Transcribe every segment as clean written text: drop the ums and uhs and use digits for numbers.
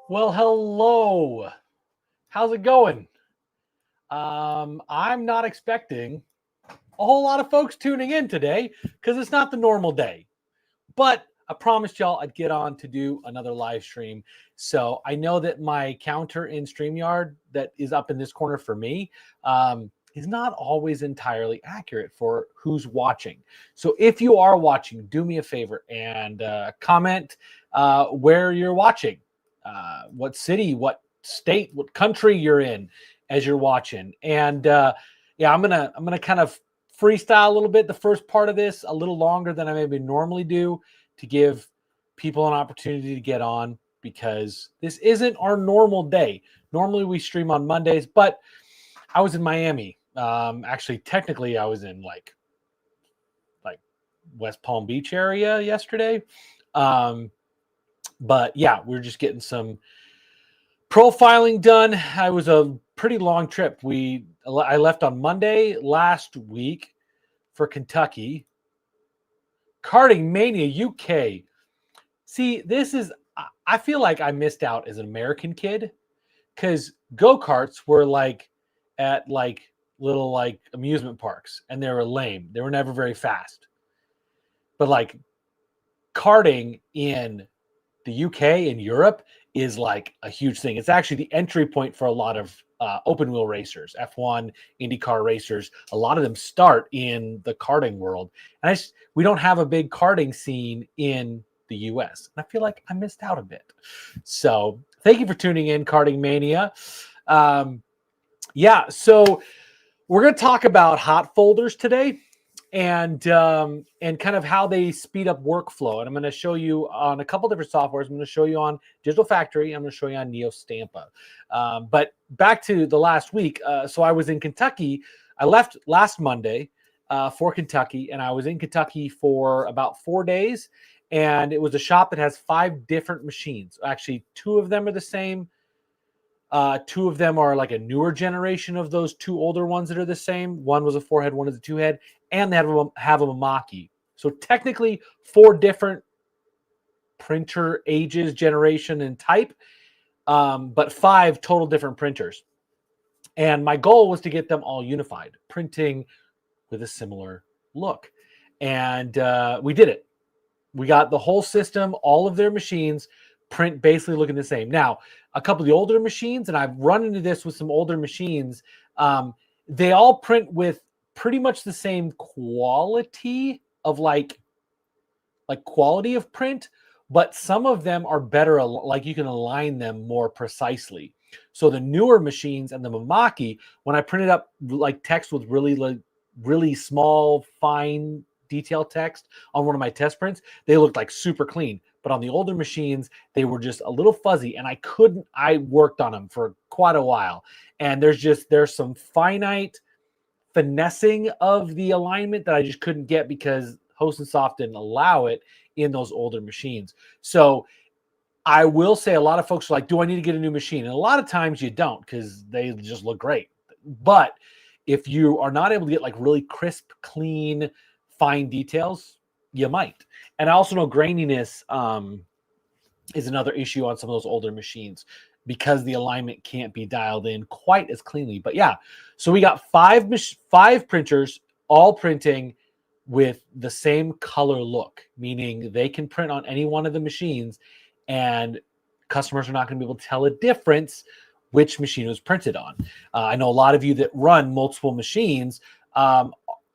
Well, hello. How's it going? I'm not expecting a whole lot of folks tuning in today because it's not the normal day. But I promised y'all I'd get on to do another live stream. So I know that my counter in StreamYard that is up in this corner for me is not always entirely accurate for who's watching. So if you are watching, do me a favor and comment where you're watching, what city, what state, what country you're in as you're watching. And yeah, I'm gonna kind of freestyle a little bit. The first part of this a little longer than I maybe normally do to give people an opportunity to get on because this isn't our normal day. Normally we stream on Mondays, but I was in Miami. Actually, technically, I was in like West Palm Beach area yesterday. But yeah, we're just getting some profiling done. I was a pretty long trip. I left on Monday last week for Kentucky. Karting Mania UK. See, I feel like I missed out as an American kid because go-karts were like at like little like amusement parks and they were lame. They were never very fast. But like karting in the UK and Europe is like a huge thing. It's actually the entry point for a lot of open wheel racers, F1, IndyCar racers. A lot of them start in the karting world. And we don't have a big karting scene in the US. And I feel like I missed out a bit. So thank you for tuning in, Karting Mania. Yeah, so we're going to talk about Hotfolders today and kind of how they speed up workflow. And I'm going to show you on a couple different softwares. I'm going to show you on Digital Factory. I'm going to show you on Neo Stampa. But back to the last week. So I was in Kentucky. I left last Monday for Kentucky, and I was in Kentucky for about 4 days. And it was a shop that has 5 different machines. Actually, 2 of them are the same. 2 of them are like a newer generation of those 2 older ones that are the same. One was a 4-head, one is a 2-head, and they have a Mamaki. So technically 4 different printer ages, generation, and type, but 5 total different printers. And my goal was to get them all unified, printing with a similar look. And we did it. We got the whole system, all of their machines, print basically looking the same. Now, a couple of the older machines, and I've run into this with some older machines, they all print with pretty much the same quality of like quality of print, but some of them are better, like you can align them more precisely. So the newer machines and the Mamaki, when I printed up like text with really small, fine detail text on one of my test prints, they looked like super clean. But on the older machines, they were just a little fuzzy, and I worked on them for quite a while. And there's some finite finessing of the alignment that I just couldn't get because Host and Soft didn't allow it in those older machines. So I will say a lot of folks are like, do I need to get a new machine? And a lot of times you don't because they just look great. But if you are not able to get like really crisp, clean, fine details, you might. And I also know graininess is another issue on some of those older machines because the alignment can't be dialed in quite as cleanly. But yeah, so we got 5 printers all printing with the same color look, meaning they can print on any one of the machines and customers are not going to be able to tell a difference which machine was printed on. I know a lot of you that run multiple machines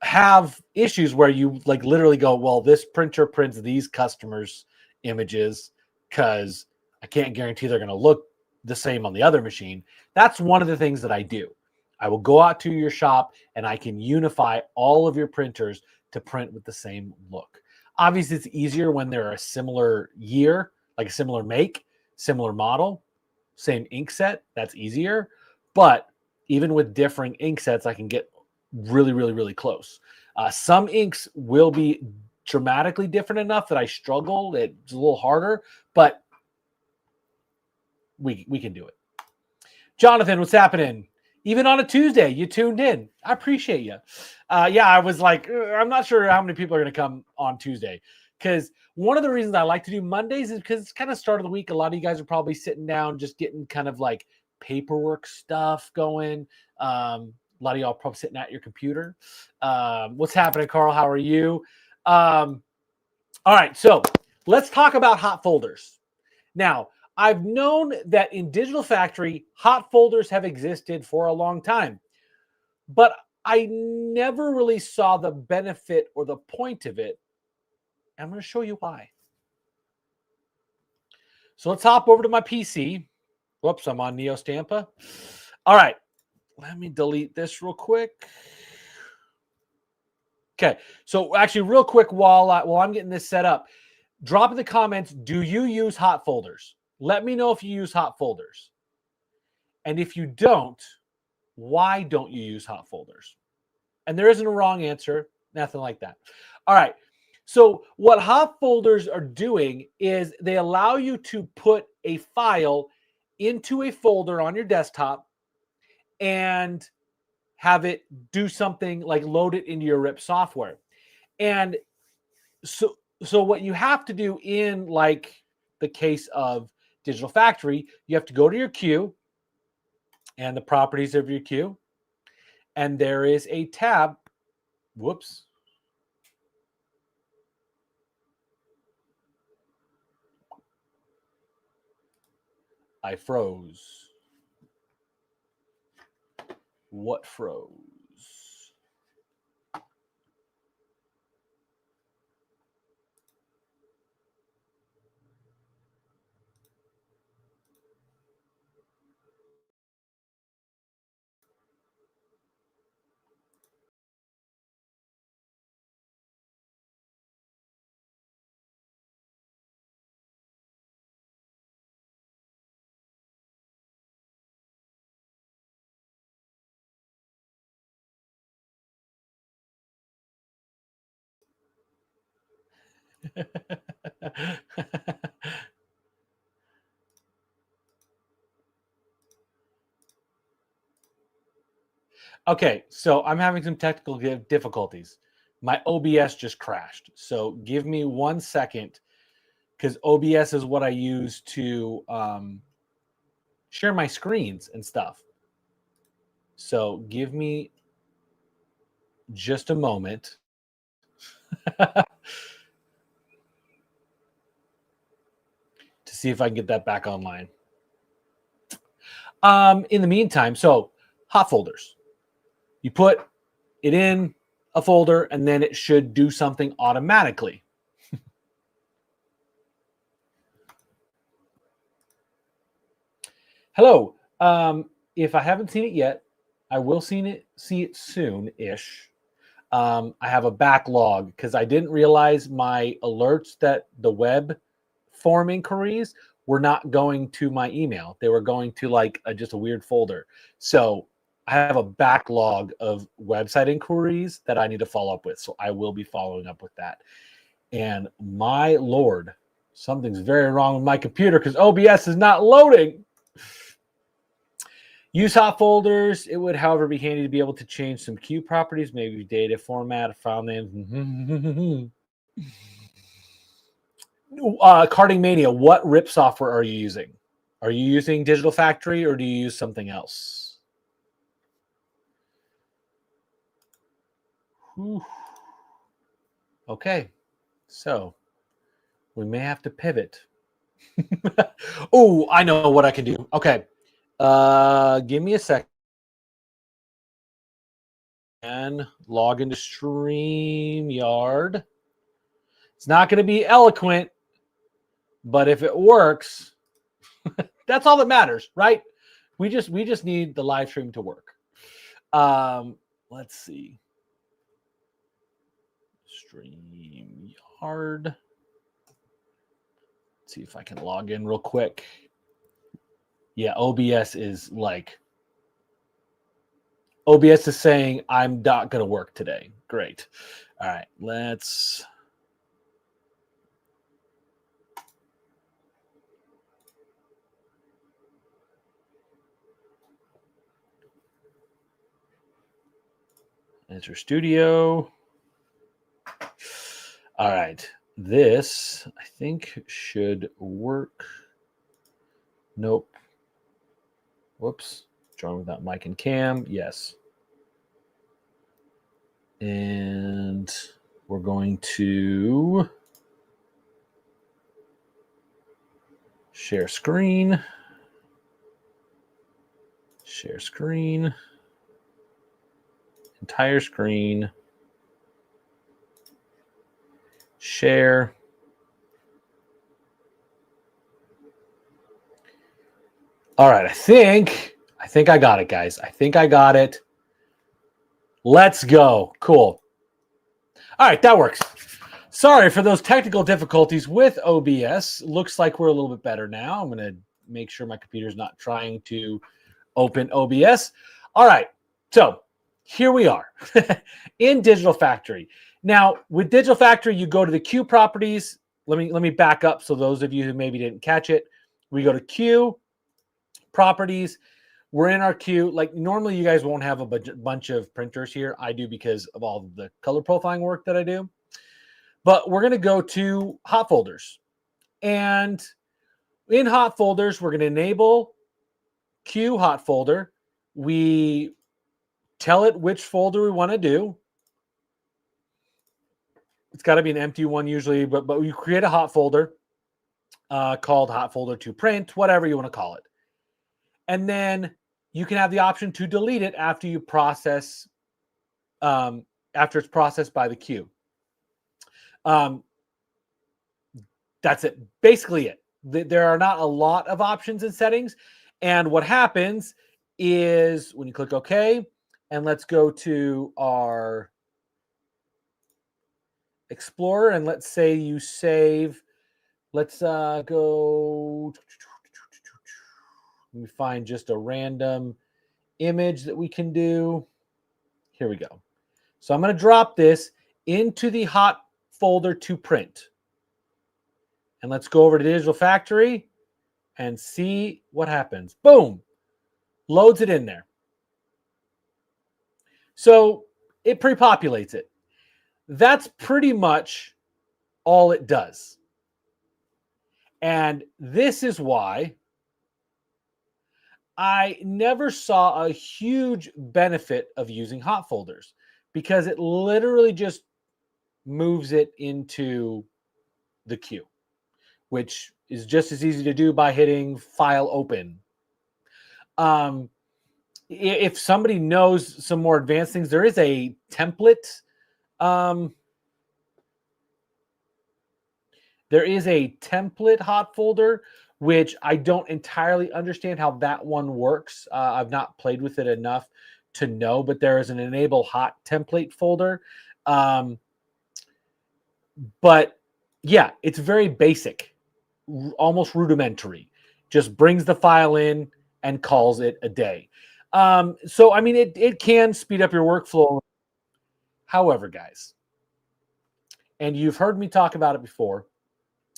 have issues where you like literally go, well, this printer prints these customers' images because I can't guarantee they're going to look the same on the other machine. That's one of the things that I do. I will go out to your shop and I can unify all of your printers to print with the same look. Obviously, it's easier when they're a similar year, like a similar make, similar model, same ink set. That's easier. But even with differing ink sets, I can get really, really, really close. Some inks will be dramatically different enough that I struggle. It's a little harder, but we can do it. Jonathan, what's happening? Even on a Tuesday, you tuned in. I appreciate you. Yeah, I was like, I'm not sure how many people are going to come on Tuesday because one of the reasons I like to do Mondays is because it's kind of start of the week. A lot of you guys are probably sitting down just getting kind of like paperwork stuff going. A lot of y'all probably sitting at your computer. What's happening, Carl? How are you? All right, so let's talk about hot folders. Now, I've known that in Digital Factory, hot folders have existed for a long time, but I never really saw the benefit or the point of it. I'm going to show you why. So let's hop over to my PC. Whoops, I'm on Neo Stampa. All right, let me delete this real quick. Okay, so actually, real quick, while I'm getting this set up, drop in the comments, do you use hot folders? Let me know if you use hot folders. And if you don't, why don't you use hot folders? And there isn't a wrong answer, nothing like that. All right. So what hot folders are doing is they allow you to put a file into a folder on your desktop and have it do something like load it into your RIP software. And so what you have to do in like the case of Digital Factory, you have to go to your queue and the properties of your queue. And there is a tab. Whoops. I froze. What froze? Okay, so I'm having some technical difficulties. My OBS just crashed. So give me 1 second because OBS is what I use to share my screens and stuff. So give me just a moment. To see if I can get that back online. In the meantime, so hot folders. You put it in a folder and then it should do something automatically. Hello. If I haven't seen it yet, I will see it soon-ish. I have a backlog because I didn't realize my alerts that the web form inquiries were not going to my email. They were going to like just a weird folder. So I have a backlog of website inquiries that I need to follow up with. So I will be following up with that. And my Lord, something's very wrong with my computer because OBS is not loading. Use hot folders. It would, however, be handy to be able to change some queue properties, maybe data format, file names. Carding Mania, what RIP software are you using? Are you using Digital Factory or do you use something else? Whew. Okay, so we may have to pivot. Oh, I know what I can do. Okay, give me a second. And log into StreamYard. It's not going to be eloquent, but if it works, that's all that matters, right? We just need the live stream to work. Let's see. StreamYard. Let's see if I can log in real quick. Yeah, OBS is saying I'm not going to work today. Great. All right, let's. Enter Studio. All right. This, I think, should work. Nope. Whoops. Drawing without mic and cam. Yes. And we're going to share screen. Share screen. Entire screen. Share. All right, I think I got it, guys. I think I got it. Let's go. Cool. All right, that works. Sorry for those technical difficulties with OBS. Looks like we're a little bit better now. I'm going to make sure my computer's not trying to open OBS. All right, so here we are in Digital Factory. Now, with Digital Factory, you go to the Q properties. Let me back up so those of you who maybe didn't catch it. We go to Q properties. We're in our queue. Like normally you guys won't have a bunch of printers here. I do because of all the color profiling work that I do. But we're going to go to Hotfolders. And in Hotfolders, we're going to enable Q Hotfolder. We tell it which folder we want to do. It's got to be an empty one usually, but we create a hot folder called Hotfolder to print, whatever you want to call it. And then you can have the option to delete it after you process, after it's processed by the queue. That's it. Basically it. There are not a lot of options in settings. And what happens is when you click OK, and let's go to our Explorer, and let's say you save. Let's go. Let me find just a random image that we can do. Here we go. So I'm going to drop this into the hot folder to print. And let's go over to Digital Factory and see what happens. Boom. Loads it in there. So it pre-populates it. That's pretty much all it does. And this is why I never saw a huge benefit of using Hotfolders, because it literally just moves it into the queue, which is just as easy to do by hitting File Open. If somebody knows some more advanced things, there is a template. There is a template hot folder, which I don't entirely understand how that one works. I've not played with it enough to know, but there is an enable hot template folder. But yeah, it's very basic, almost rudimentary. Just brings the file in and calls it a day. So, I mean, it can speed up your workflow. However, guys, and you've heard me talk about it before,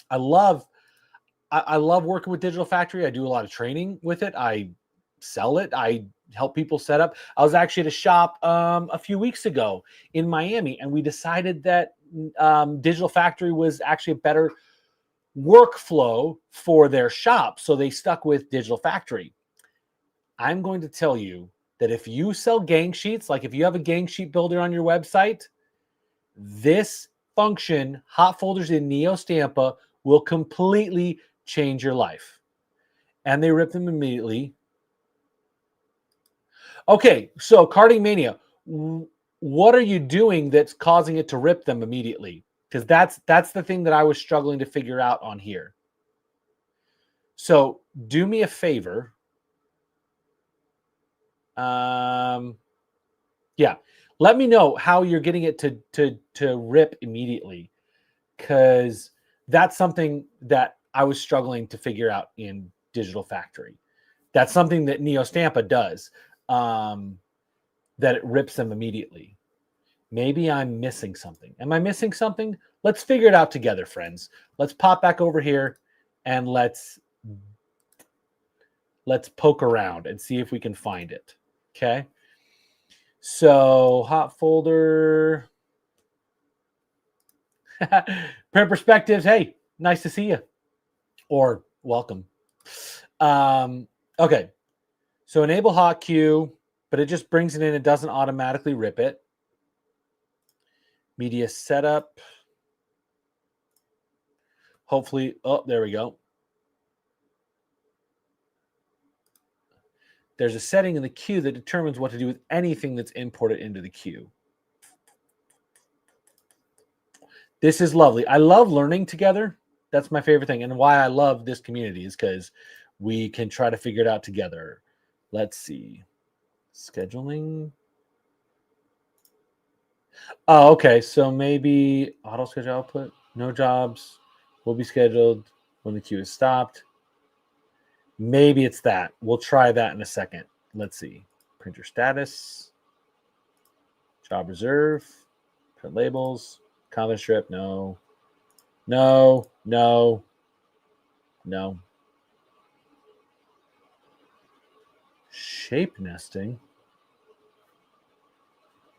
I love working with Digital Factory. I do a lot of training with it. I sell it. I help people set up. I was actually at a shop a few weeks ago in Miami, and we decided that Digital Factory was actually a better workflow for their shop. So they stuck with Digital Factory. I'm going to tell you that if you sell gang sheets, like if you have a gang sheet builder on your website, this function, Hotfolders in NeoStampa, will completely change your life. And they rip them immediately. Okay, so Carding Mania, what are you doing that's causing it to rip them immediately? Because that's the thing that I was struggling to figure out on here. So do me a favor. Yeah, let me know how you're getting it to rip immediately, because that's something that I was struggling to figure out in Digital Factory. That's something that NeoStampa does, that it rips them immediately. Maybe I'm missing something. Am I missing something? Let's figure it out together, friends. Let's pop back over here and let's poke around and see if we can find it. Okay. So hot folder. Print perspectives. Hey, nice to see you. Or welcome. Okay. So enable hot queue, but it just brings it in. It doesn't automatically rip it. Media setup. Hopefully, oh, there we go. There's a setting in the queue that determines what to do with anything that's imported into the queue. This is lovely. I love learning together. That's my favorite thing. And why I love this community is because we can try to figure it out together. Let's see. Scheduling. Oh, okay. So maybe auto schedule output. No jobs will be scheduled when the queue is stopped. Maybe it's that. We'll try that in a second. Let's see. Printer status. Job reserve. Print labels. Comment strip. No. No. No. No. Shape nesting.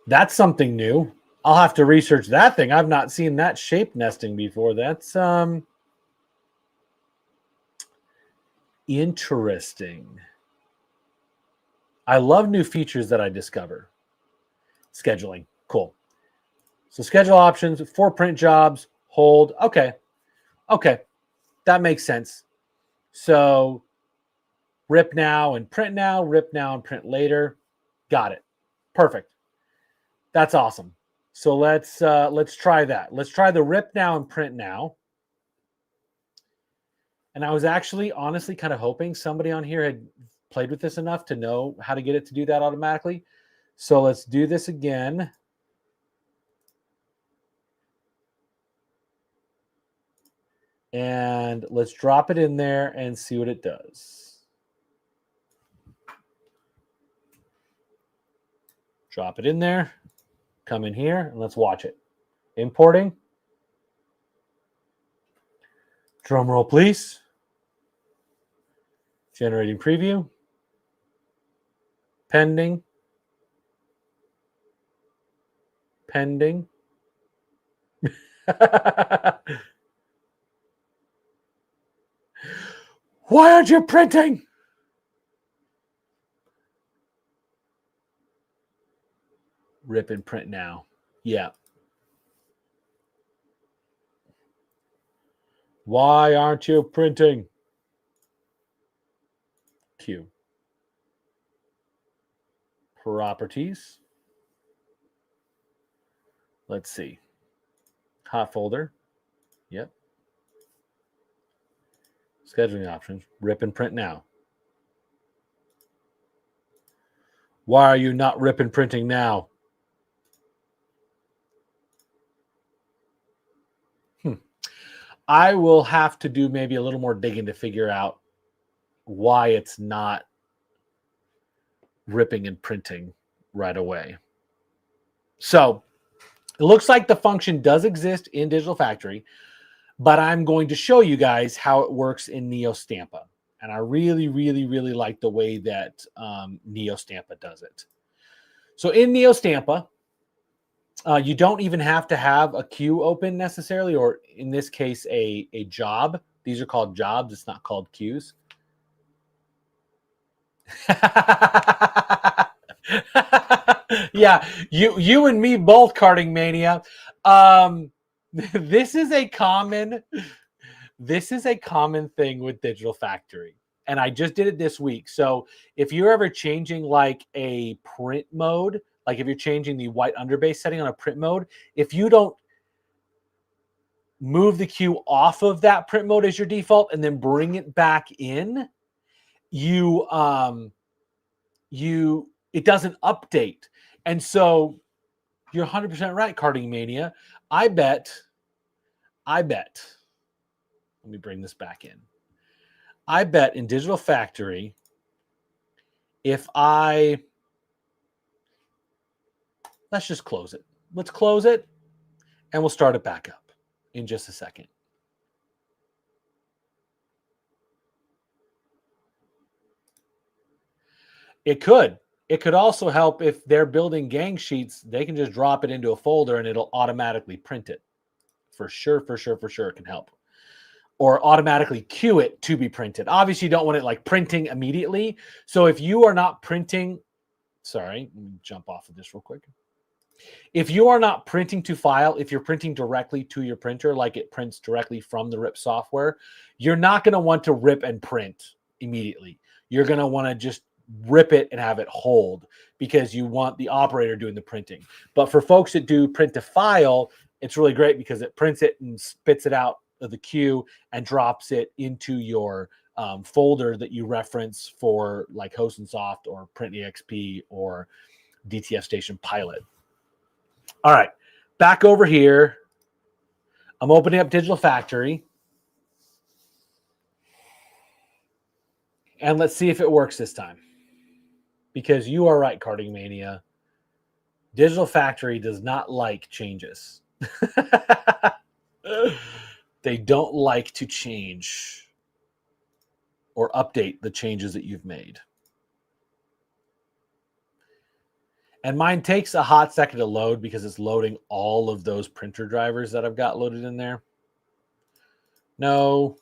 That's something new. I'll have to research that thing. I've not seen that shape nesting before. That's interesting. I love new features that I discover. Scheduling. Cool. So schedule options, 4 print jobs, hold. Okay. Okay. That makes sense. So rip now and print now, rip now and print later. Got it. Perfect. That's awesome. So let's try that. Let's try the rip now and print now. And I was actually honestly kind of hoping somebody on here had played with this enough to know how to get it to do that automatically. So let's do this again. And let's drop it in there and see what it does. Drop it in there. Come in here and let's watch it. Importing. Drum roll, please. Generating preview. Pending. Pending. Why aren't you printing? Rip and print now. Yeah. Why aren't you printing? Q. Properties. Let's see. Hot folder. Yep. Scheduling options. Rip and print now. Why are you not rip and printing now? I will have to do maybe a little more digging to figure out why it's not ripping and printing right away. So it looks like the function does exist in Digital Factory, but I'm going to show you guys how it works in NeoStampa. And I really, really, really like the way that NeoStampa does it. So in NeoStampa, you don't even have to have a queue open necessarily, or in this case, a job. These are called jobs. It's not called queues. Yeah, you and me both, Karting Mania. This is a common thing with Digital Factory, and I just did it this week. So if you're ever changing like a print mode, like if you're changing the white underbase setting on a print mode, if you don't move the queue off of that print mode as your default and then bring it back in, it doesn't update. And so you're 100% right, Karting Mania. I bet. Let me bring this back in. I bet in Digital Factory, if let's just close it. Let's close it and we'll start it back up in just a second. It could. It could also help if they're building gang sheets, they can just drop it into a folder and it'll automatically print it for sure it can help. Or automatically queue it to be printed. Obviously, you don't want it like printing immediately. So if you are not printing, sorry, let me jump off of this real quick. If you are not printing to file, if you're printing directly to your printer, like it prints directly from the RIP software, you're not going to want to rip and print immediately. You're going to want to just rip it and have it hold because you want the operator doing the printing. But for folks that do print to file, it's really great because it prints it and spits it out of the queue and drops it into your folder that you reference for like Host and Soft or Print EXP or DTF Station Pilot. All right, back over here. I'm opening up Digital Factory. And let's see if it works this time. Because you are right, Carding Mania. Digital Factory does not like changes. They don't like to change or update the changes that you've made. And mine takes a hot second to load because it's loading all of those printer drivers that I've got loaded in there. No.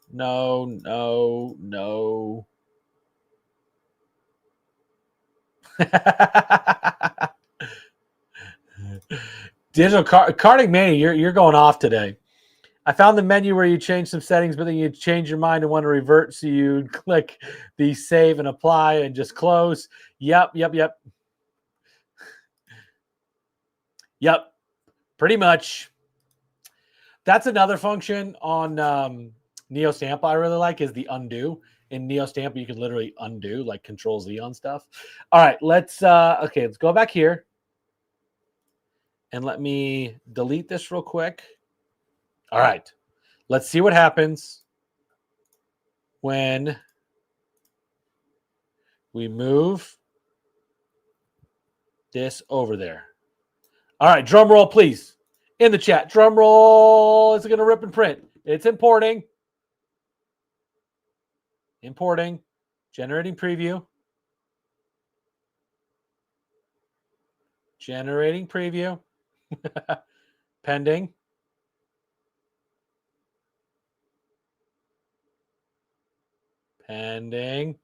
Digital Carding Mania, you're going off today. I found the menu where you change some settings, but then you change your mind and want to revert. So you click the save and apply and just close. Yep. Pretty much. That's another function on NeoStampa I really like is the undo. In NeoStampa, you can literally undo, like Control-Z on stuff. All right, let's go back here. And let me delete this real quick. All right, let's see what happens when we move this over there. All right, drum roll, please. In the chat, drum roll. Is it going to rip and print? It's importing. Importing. Generating preview. Generating preview. Pending. Pending.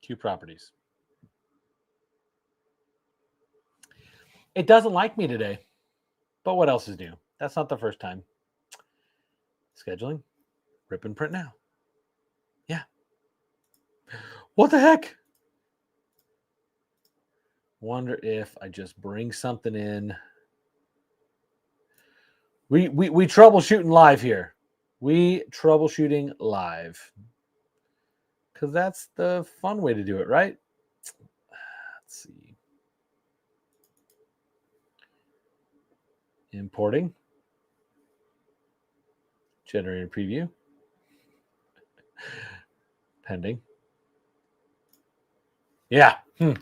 Queue properties. It doesn't like me today, but what else is new? That's not the first time. Scheduling. Rip and print now. Yeah. What the heck? Wonder if I just bring something in. We troubleshooting live here. We troubleshooting live. Because that's the fun way to do it, right? Let's see. Importing. Generating preview. Pending. Yeah. I'm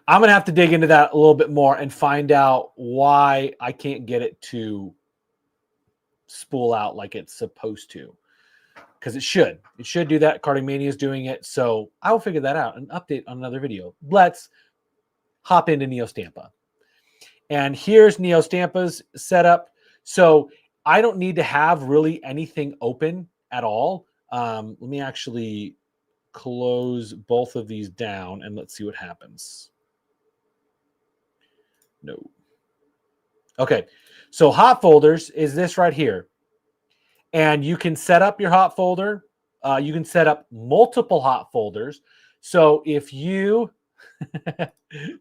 going to have to dig into that a little bit more and find out why I can't get it to spool out like it's supposed to. Because it should. It should do that. Carding Mania is doing it. So I will figure that out and update on another video. Let's hop into NeoStampa. And here's NeoStampa's setup. So I don't need to have really anything open at all. Let me actually close both of these down and let's see what happens. No. Okay. So Hotfolders is this right here. And you can set up your hot folder. You can set up multiple hot folders. So if you,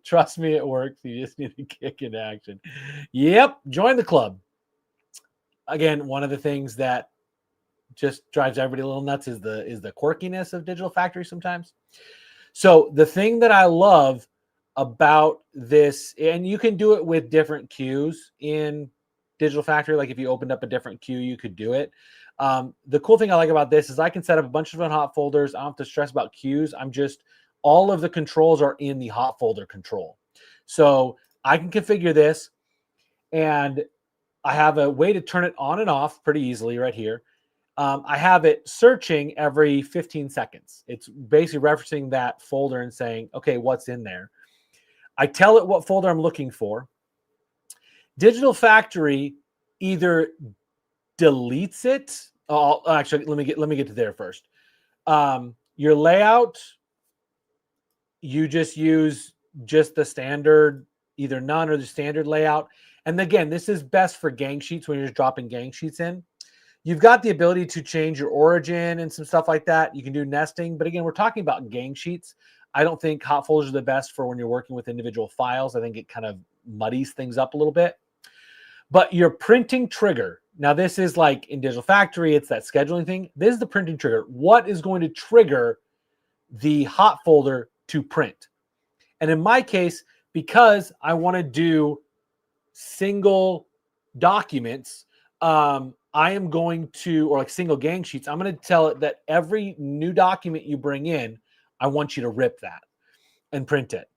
trust me, it works. You just need to kick in action. Yep. Join the club. Again, one of the things that just drives everybody a little nuts is the quirkiness of Digital Factory sometimes. So the thing that I love about this, and you can do it with different queues in Digital Factory. Like if you opened up a different queue, you could do it. The cool thing I like about this is I can set up a bunch of different hot folders. I don't have to stress about queues. All of the controls are in the hot folder control. So I can configure this and I have a way to turn it on and off pretty easily right here. I have it searching every 15 seconds. It's basically referencing that folder and saying, okay, what's in there? I tell it what folder I'm looking for. Digital Factory either deletes it. Oh, actually, let me get to there first. Your layout, you just use just the standard, either none or the standard layout. And again, this is best for gang sheets when you're just dropping gang sheets in. You've got the ability to change your origin and some stuff like that. You can do nesting, but again, we're talking about gang sheets. I don't think hot folders are the best for when you're working with individual files. I think it kind of muddies things up a little bit. But your printing trigger, now this is like in Digital Factory, it's that scheduling thing. This is the printing trigger. What is going to trigger the hot folder to print? And in my case, because I want to do single documents, I am going to, or like single gang sheets, I'm going to tell it that every new document you bring in, I want you to rip that and print it.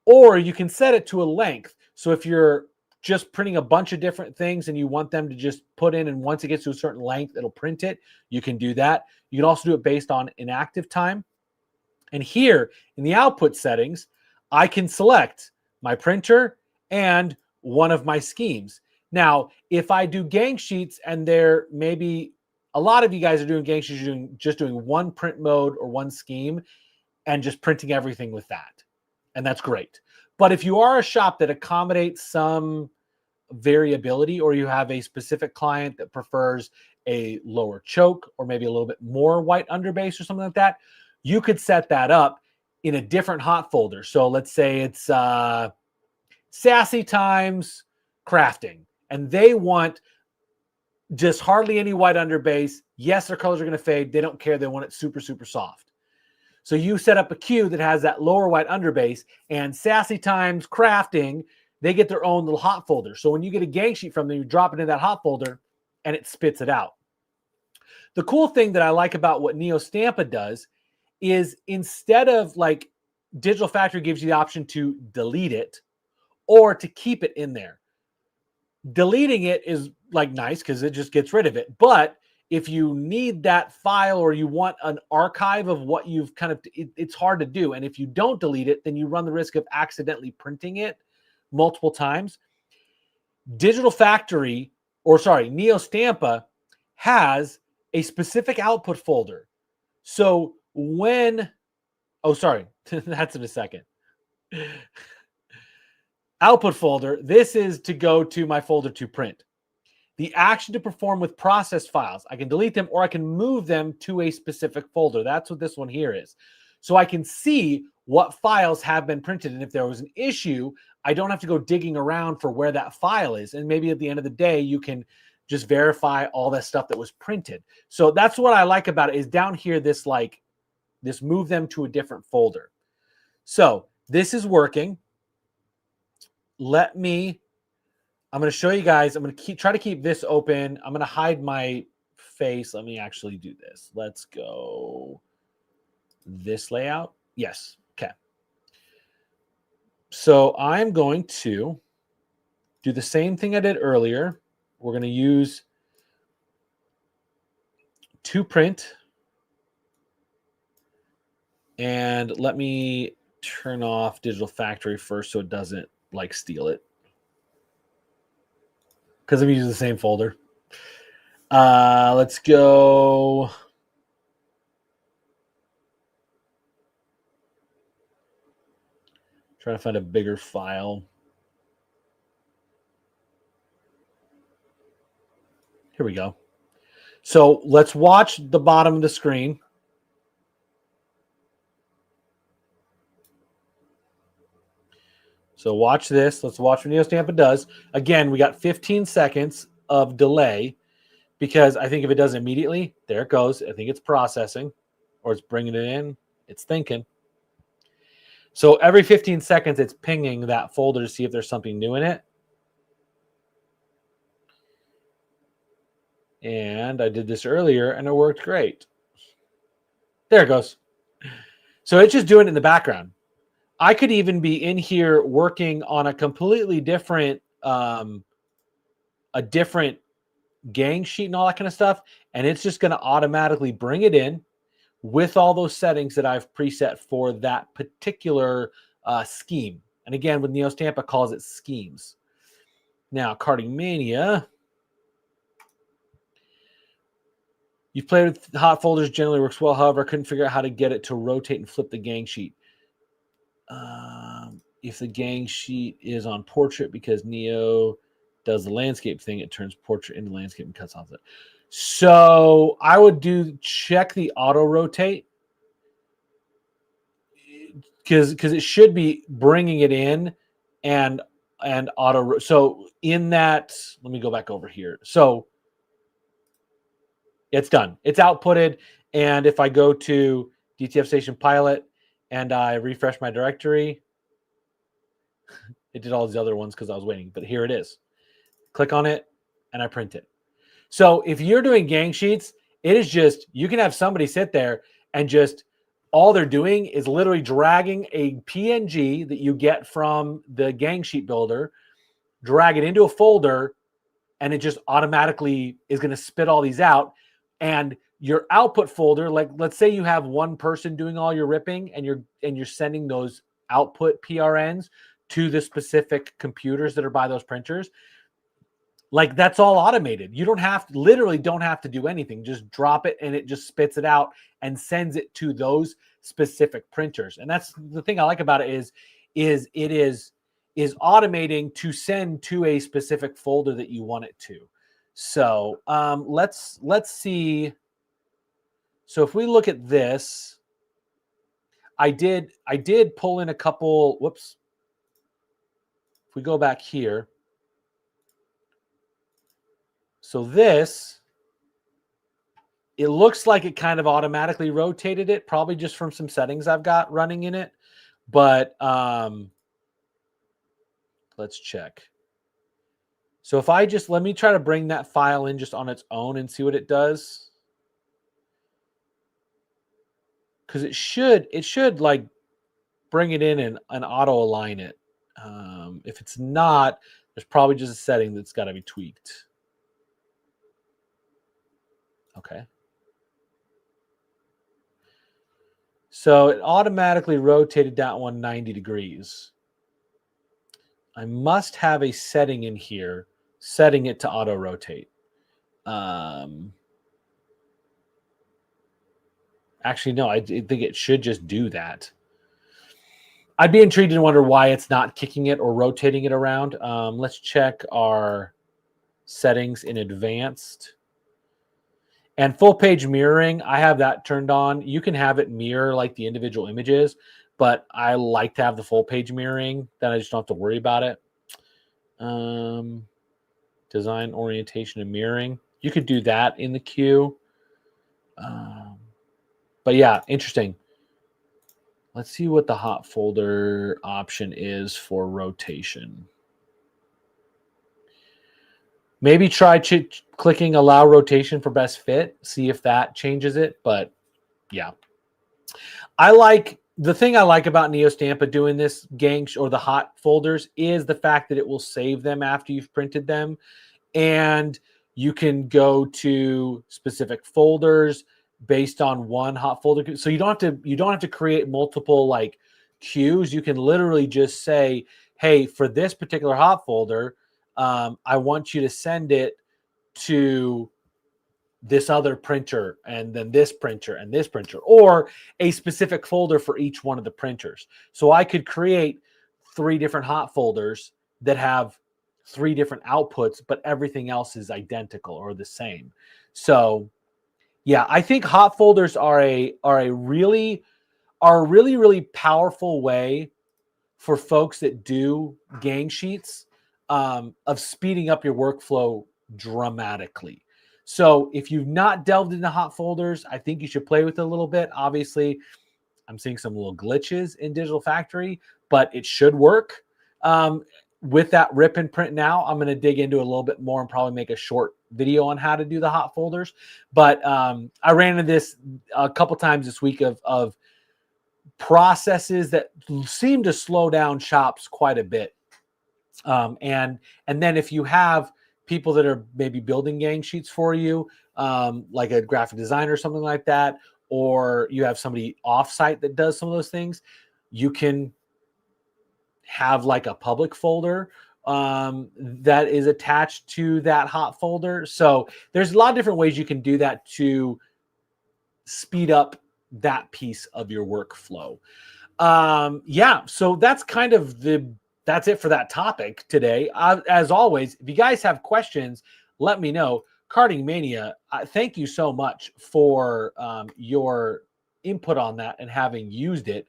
Or you can set it to a length. So if you're just printing a bunch of different things and you want them to just put in, and once it gets to a certain length, it'll print it, you can do that. You can also do it based on inactive time. And here in the output settings, I can select my printer and one of my schemes. Now, if I do gang sheets and there maybe a lot of you guys are doing gang sheets, you're just doing one print mode or one scheme and just printing everything with that. And that's great. But if you are a shop that accommodates some variability, or you have a specific client that prefers a lower choke or maybe a little bit more white underbase or something like that, you could set that up in a different hot folder. So let's say it's Sassy Times Crafting, and they want just hardly any white underbase. Yes, their colors are going to fade. They don't care. They want it super, super soft. So you set up a queue that has that lower white underbase, and Sassy Times Crafting, they get their own little hot folder. So when you get a gang sheet from them, you drop it in that hot folder and it spits it out. The cool thing that I like about what NeoStampa does is, instead of like Digital Factory gives you the option to delete it or to keep it in there. Deleting it is like nice because it just gets rid of it. But if you need that file or you want an archive of what you've kind of, it's hard to do. And if you don't delete it, then you run the risk of accidentally printing it multiple times. Digital Factory, or sorry, NeoStampa has a specific output folder. So when, oh, sorry, that's in a second. Output folder, this is to go to my folder to print. The action to perform with processed files, I can delete them or I can move them to a specific folder. That's what this one here is. So I can see what files have been printed. And if there was an issue, I don't have to go digging around for where that file is. And maybe at the end of the day, you can just verify all that stuff that was printed. So that's what I like about it, is down here, this move them to a different folder. So this is working. I'm going to show you guys. I'm going to try to keep this open. I'm going to hide my face. Let me actually do this. Let's go this layout. Yes. Okay. So I'm going to do the same thing I did earlier. We're going to use to print. And let me turn off Digital Factory first so it doesn't like steal it, because I'm using the same folder. Let's go. Trying to find a bigger file. Here we go. So let's watch the bottom of the screen. So watch this. Let's watch what NeoStampa does. Again, we got 15 seconds of delay because I think if it does immediately, there it goes. I think it's processing, or it's bringing it in. It's thinking. So every 15 seconds, it's pinging that folder to see if there's something new in it. And I did this earlier, and it worked great. There it goes. So it's just doing it in the background. I could even be in here working on a completely different, a different gang sheet and all that kind of stuff. And it's just going to automatically bring it in with all those settings that I've preset for that particular scheme. And again, with NeoStampa, calls it schemes. Now, Karting Mania. You've played with Hotfolders, generally works well. However, I couldn't figure out how to get it to rotate and flip the gang sheet. If the gang sheet is on portrait, because Neo does the landscape thing, it turns portrait into landscape and cuts off it. So I would check the auto rotate, because it should be bringing it in and auto. So in that, let me go back over here. So it's done. It's outputted. And if I go to DTF Station Pilot and I refresh my directory, it did all these other ones because I was waiting. But here it is. Click on it and I print it. So if you're doing gang sheets, it is just, you can have somebody sit there and just, all they're doing is literally dragging a PNG that you get from the gang sheet builder, drag it into a folder, and it just automatically is going to spit all these out. And your output folder, like let's say you have one person doing all your ripping and you're sending those output PRNs to the specific computers that are by those printers. Like that's all automated. You literally don't have to do anything. Just drop it and it just spits it out and sends it to those specific printers. And that's the thing I like about it is it is automating to send to a specific folder that you want it to. So let's see. So if we look at this, I did pull in a couple. Whoops. If we go back here. So this, it looks like it kind of automatically rotated it, probably just from some settings I've got running in it. But let's check. So if I just, let me try to bring that file in just on its own and see what it does. Because it should like bring it in and auto align it. If it's not, there's probably just a setting that's got to be tweaked. Okay. So it automatically rotated that one 90 degrees. I must have a setting in here, setting it to auto rotate. Actually, no, I think it should just do that. I'd be intrigued and wonder why it's not kicking it or rotating it around. Let's check our settings in advanced. And full page mirroring, I have that turned on. You can have it mirror like the individual images, but I like to have the full page mirroring. Then I just don't have to worry about it. Design, orientation, and mirroring. You could do that in the queue. But yeah, interesting. Let's see what the hot folder option is for rotation. Maybe try clicking allow rotation for best fit. See if that changes it. But yeah, the thing I like about NeoStampa doing this gang or the hot folders is the fact that it will save them after you've printed them, and you can go to specific folders based on one hot folder. So you don't have to create multiple like queues. You can literally just say, hey, for this particular hot folder, I want you to send it to this other printer and then this printer and this printer, or a specific folder for each one of the printers. So I could create 3 different hot folders that have 3 different outputs, but everything else is identical or the same. So yeah, I think hot folders are a really powerful way for folks that do gang sheets of speeding up your workflow dramatically. So if you've not delved into hot folders, I think you should play with it a little bit. Obviously, I'm seeing some little glitches in Digital Factory, but it should work. With that rip and print now, I'm going to dig into it a little bit more and probably make a short video on how to do the hot folders. But I ran into this a couple times this week of processes that seem to slow down shops quite a bit. And then if you have people that are maybe building gang sheets for you, like a graphic designer or something like that, or you have somebody offsite that does some of those things, you can have like a public folder that is attached to that hot folder. So there's a lot of different ways you can do that to speed up that piece of your workflow. Yeah, so that's kind of that's it for that topic today. As always, if you guys have questions, let me know. Carding Mania, thank you so much for your input on that and having used it.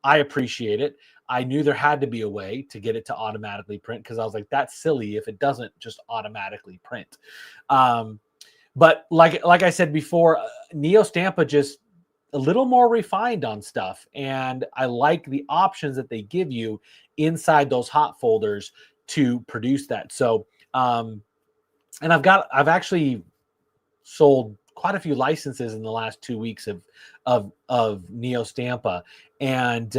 I appreciate it. I knew there had to be a way to get it to automatically print because I was like, that's silly if it doesn't just automatically print. But like I said before, Neo Stampa just a little more refined on stuff, and I like the options that they give you inside those hot folders to produce that. So, and I've actually sold quite a few licenses in the last 2 weeks of Neo Stampa, and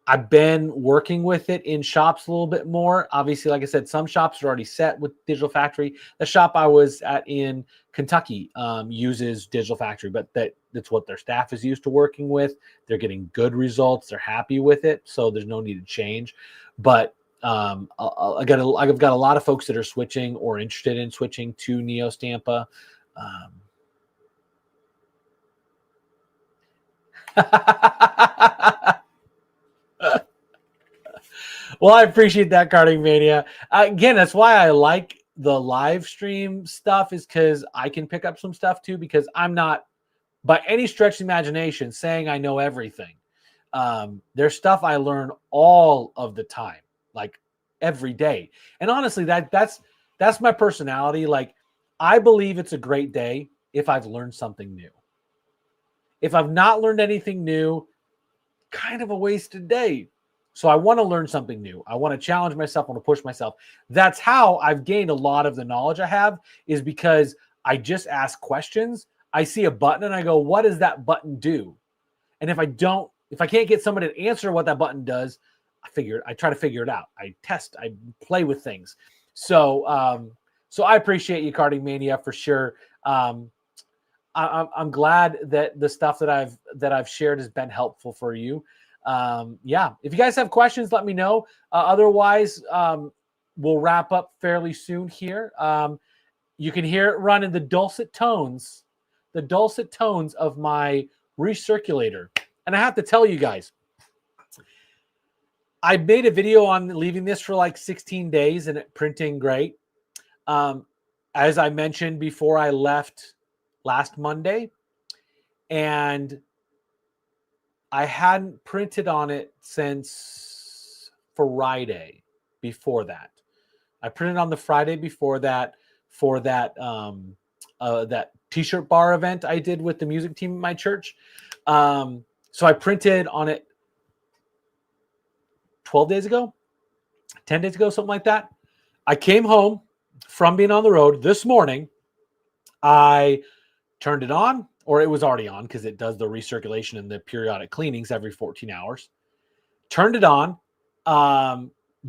I've been working with it in shops a little bit more. Obviously, like I said, some shops are already set with Digital Factory. The shop I was at in Kentucky uses Digital Factory, but that's what their staff is used to working with. They're getting good results. They're happy with it, so there's no need to change. But I've got a lot of folks that are switching or interested in switching to Neo Stampa. Well, I appreciate that, Carding Mania. Again, that's why I like the live stream stuff, is because I can pick up some stuff too, because I'm not, by any stretch of the imagination, saying I know everything. There's stuff I learn all of the time, like every day. And honestly, that's my personality. Like, I believe it's a great day if I've learned something new. If I've not learned anything new, kind of a wasted day. So I want to learn something new. I want to challenge myself. I want to push myself. That's how I've gained a lot of the knowledge I have, is because I just ask questions. I see a button and I go, what does that button do? And if I can't get somebody to answer what that button does, I try to figure it out. I test, I play with things. So I appreciate you, Carding Mania, for sure. I'm glad that the stuff that I've shared has been helpful for you. Yeah, if you guys have questions, let me know. Otherwise, we'll wrap up fairly soon here. You can hear it run in the dulcet tones of my recirculator. And I have to tell you guys, I made a video on leaving this for like 16 days and it printing great. As I mentioned before, I left last Monday, and I hadn't printed on it since Friday before that. I printed on the Friday before that for that that t-shirt bar event I did with the music team at my church. So I printed on it 12 days ago, 10 days ago, something like that. I came home from being on the road this morning. I turned it on, or it was already on because it does the recirculation and the periodic cleanings every 14 hours. Turned it on,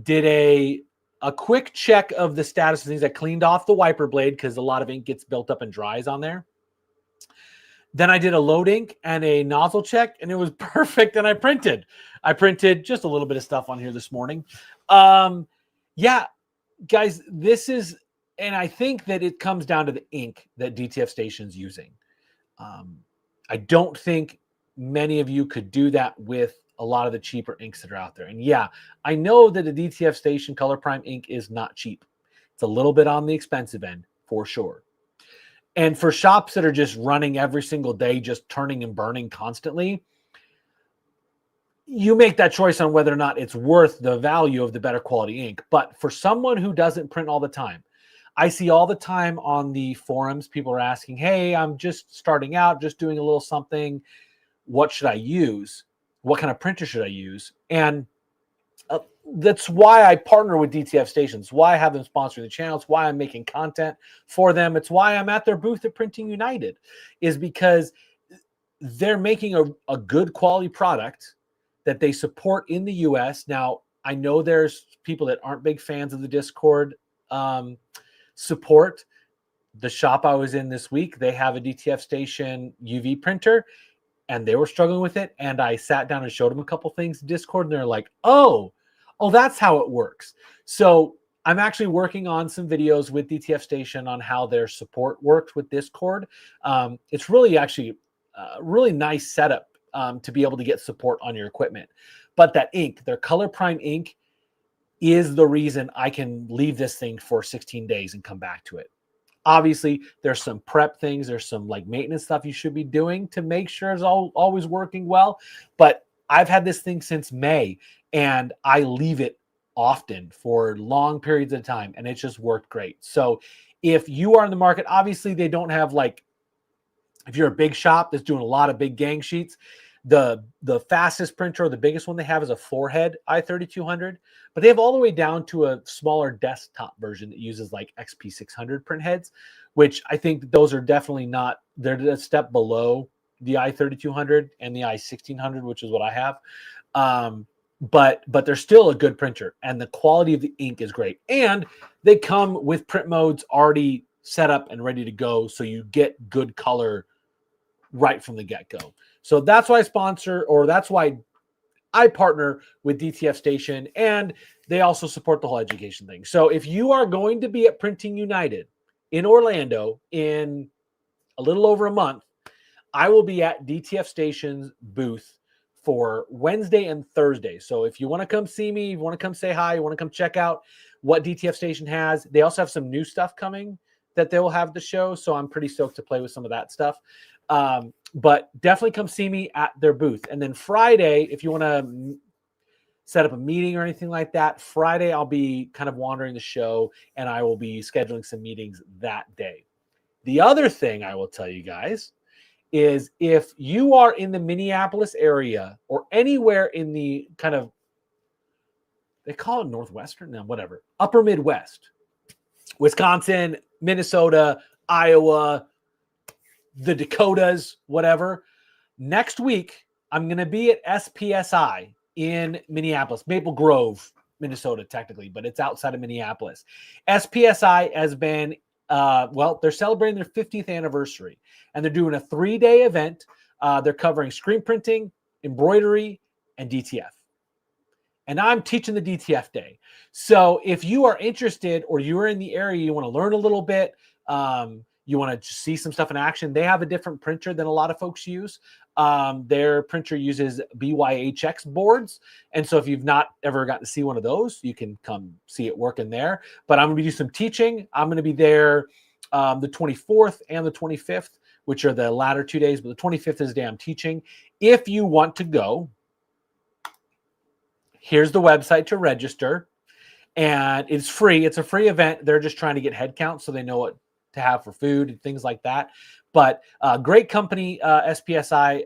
did a quick check of the status of things. I cleaned off the wiper blade because a lot of ink gets built up and dries on there. Then I did a load ink and a nozzle check, and it was perfect. And I printed just a little bit of stuff on here this morning. Yeah, guys, this is, and I think that it comes down to the ink that DTF Station's using. I don't think many of you could do that with a lot of the cheaper inks that are out there. And yeah, I know that a DTF Station Color Prime ink is not cheap. It's a little bit on the expensive end for sure. And for shops that are just running every single day, just turning and burning constantly, you make that choice on whether or not it's worth the value of the better quality ink. But for someone who doesn't print all the time, I see all the time on the forums, people are asking, hey, I'm just starting out, just doing a little something. What should I use? What kind of printer should I use? And that's why I partner with DTF Stations, why I have them sponsor the channel. It's why I'm making content for them. It's why I'm at their booth at Printing United, is because they're making a good quality product that they support in the US. Now, I know there's people that aren't big fans of the Discord support. The shop I was in this week, they have a DTF Station UV printer, and they were struggling with it. And I sat down and showed them a couple things in Discord, and they're like, oh, Oh, that's how it works. So I'm actually working on some videos with DTF Station on how their support works with Discord. It's really actually a really nice setup to be able to get support on your equipment. But that ink, their Color Prime ink, is the reason I can leave this thing for 16 days and come back to it. Obviously, there's some prep things, there's some like maintenance stuff you should be doing to make sure it's always working well. But I've had this thing since May, and I leave it often for long periods of time, and it's just worked great. So if you are in the market, obviously they don't have like, if you're a big shop that's doing a lot of big gang sheets, the fastest printer or the biggest one they have is a four-head i3200, but they have all the way down to a smaller desktop version that uses like XP600 print heads, which I think those are definitely not, they're a step below the i3200 and the i1600, which is what I have. But they're still a good printer, and the quality of the ink is great, and they come with print modes already set up and ready to go, so you get good color right from the get-go. So that's why that's why I partner with DTF Station, and they also support the whole education thing. So if you are going to be at Printing United in Orlando in a little over a month, I will be at DTF Station's booth for Wednesday and Thursday. So if you want to come see me, you want to come say hi, you want to come check out what DTF Station has, they also have some new stuff coming that they will have the show. So I'm pretty stoked to play with some of that stuff. But definitely come see me at their booth. And then Friday, if you want to set up a meeting or anything like that, Friday I'll be kind of wandering the show, and I will be scheduling some meetings that day. The other thing I will tell you guys is if you are in the Minneapolis area or anywhere in the kind of, they call it Northwestern now, whatever, upper Midwest, Wisconsin, Minnesota, Iowa, the Dakotas, whatever. Next week, I'm going to be at SPSI in Minneapolis, Maple Grove, Minnesota, technically, but it's outside of Minneapolis. SPSI has been, they're celebrating their 50th anniversary, and they're doing a 3-day event. They're covering screen printing, embroidery, and DTF. And I'm teaching the DTF day. So if you are interested, or you're in the area, you want to learn a little bit, you want to see some stuff in action, they have a different printer than a lot of folks use. Their printer uses BYHX boards. And so if you've not ever gotten to see one of those, you can come see it working there. But I'm going to do some teaching. I'm going to be there the 24th and the 25th, which are the latter 2 days. But the 25th is the day I'm teaching. If you want to go, here's the website to register. And it's free. It's a free event. They're just trying to get head count so they know what to have for food and things like that. But great company, SPSI.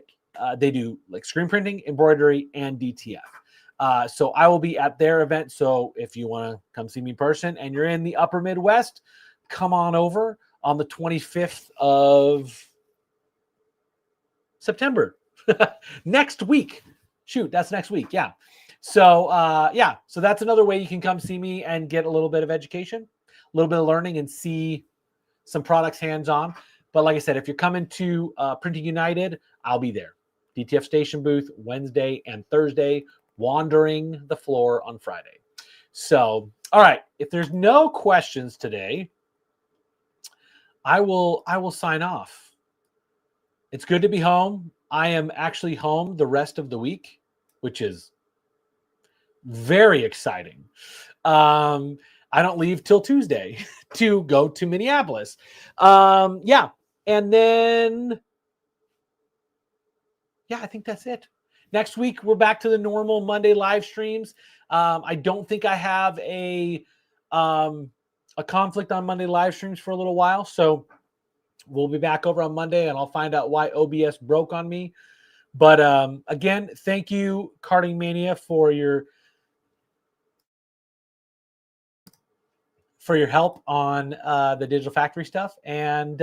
They do like screen printing, embroidery, and DTF. So I will be at their event. So if you want to come see me in person and you're in the upper Midwest, come on over on the 25th of September. Next week. Shoot, that's next week. Yeah. So so that's another way you can come see me and get a little bit of education, a little bit of learning, and see some products hands-on. But like I said, if you're coming to Printing United, I'll be there. DTF Station booth Wednesday and Thursday, wandering the floor on Friday. So, all right, if there's no questions today, I will sign off. It's good to be home. I am actually home the rest of the week, which is very exciting. I don't leave till Tuesday to go to Minneapolis. Yeah. And then, yeah, I think that's it. Next week, we're back to the normal Monday live streams. I don't think I have a conflict on Monday live streams for a little while. So we'll be back over on Monday, and I'll find out why OBS broke on me. But again, thank you, Carding Mania, for your help on the Digital Factory stuff. And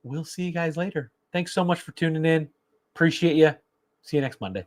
we'll see you guys later. Thanks so much for tuning in. Appreciate you. See you next Monday.